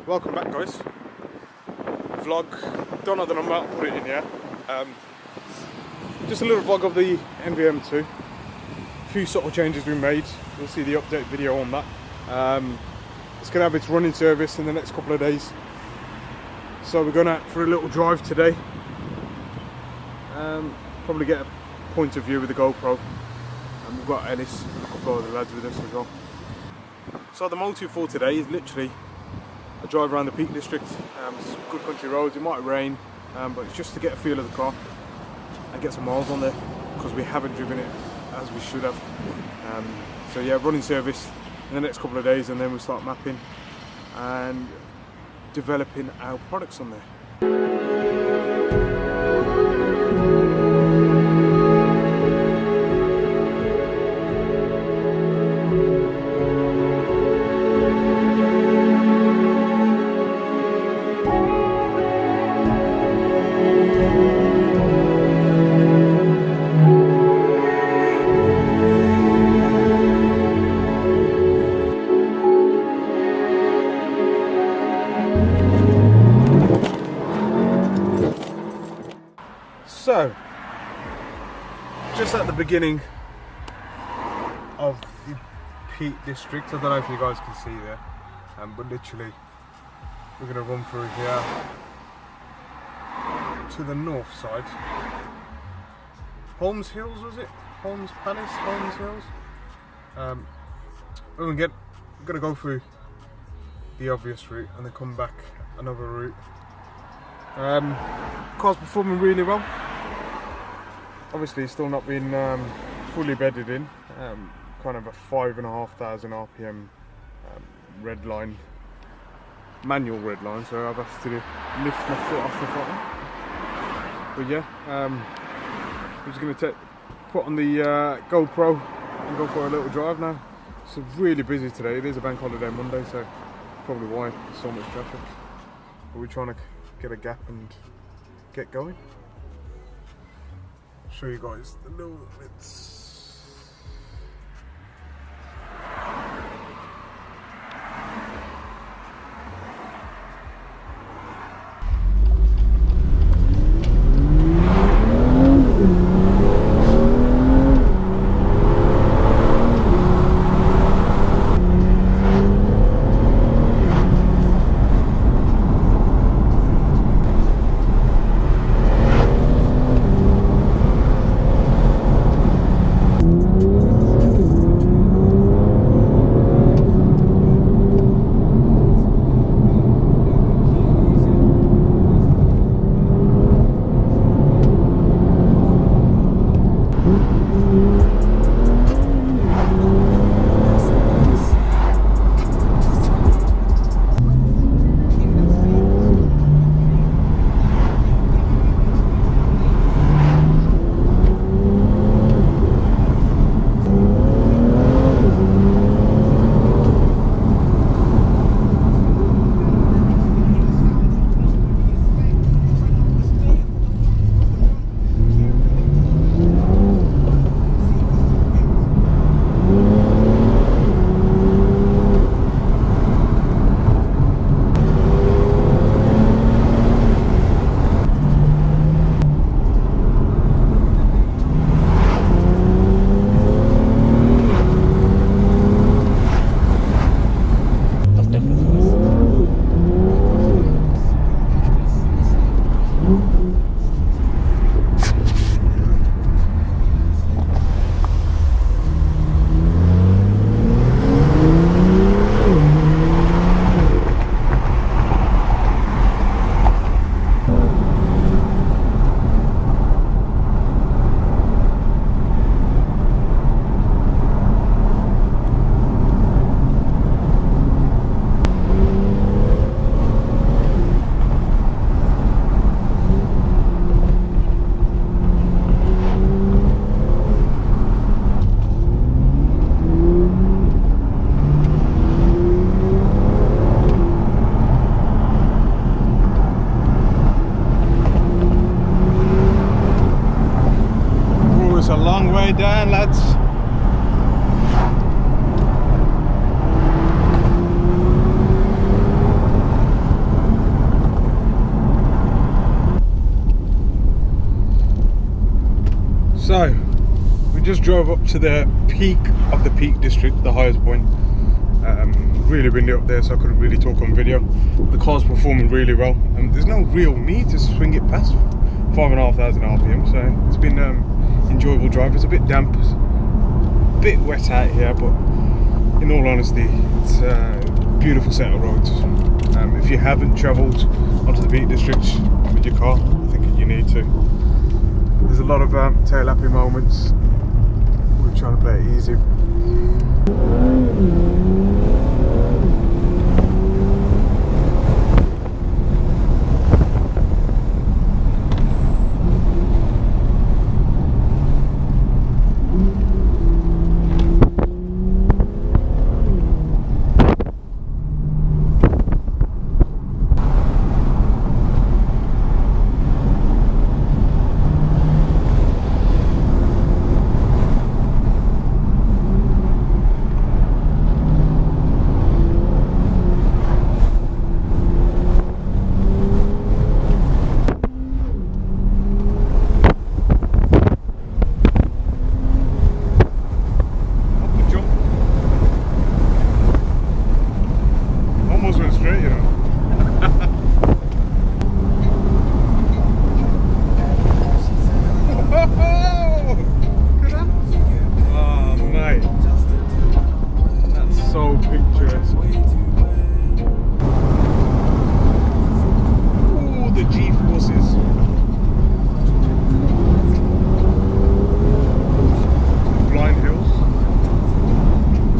Welcome back, guys. Vlog, don't know the number, I'll put it in here. Just a little vlog of the M2. A few subtle changes we made. You'll see the update video on that. It's going to have its running service in the next couple of days. So we're going out for a little drive today. Probably get a point of view with the GoPro. And we've got Ellis and a couple of other lads with us as well. So the motive for today is literally a drive around the Peak District. It's good country roads, it might rain, but it's just to get a feel of the car and get some miles on there, because we haven't driven it as we should have. So yeah, running service in the next couple of days, and then we'll start mapping and developing our products on there. So, just at the beginning of the Peak District, I don't know if you guys can see there, but literally we're going to run through here to the north side. Holmes Hills, was it? Holmes Palace, Holmes Hills. We're going to go through the obvious route and then come back another route. Car's performing really well. Obviously still not been fully bedded in, kind of a 5,500 RPM red line, manual red line, so I've had to lift my foot off the bottom. But yeah, I'm just going to put on the GoPro and go for a little drive now. It's really busy today. It is a bank holiday Monday, so probably why there's so much traffic. But we're trying to get a gap and get going. Show you guys the little bits. way down, lads. So we just drove up to the peak of the Peak District, the highest point. Really windy up there, so I couldn't really talk on video. The car's performing really well, and there's no real need to swing it past 5,500 RPM, so it's been enjoyable drive. It's a bit damp, a bit wet out here, but in all honesty, it's a beautiful set of roads. If you haven't travelled onto the Peak District with your car, I think you need to. There's a lot of tail-lapping moments. We're trying to play it easy.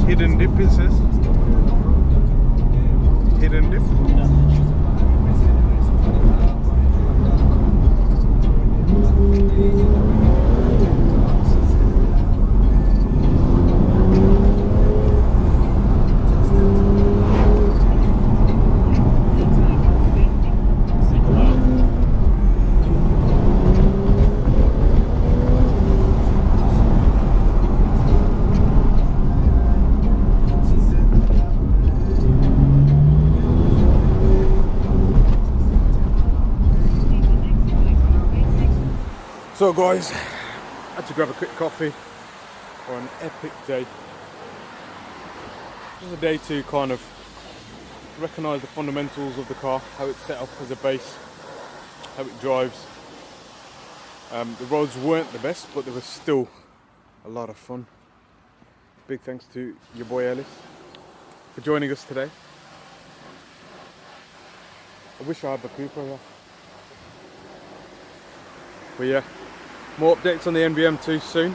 Hidden dip, it says. Hidden dip. So guys, I had to grab a quick coffee for an epic day. Just a day to kind of recognise the fundamentals of the car, how it's set up as a base, how it drives. The roads weren't the best, but they were still a lot of fun. Big thanks to your boy Ellis for joining us today. I wish I had the Cooper here. But yeah, more updates on the M2 soon.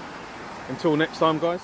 Until next time guys.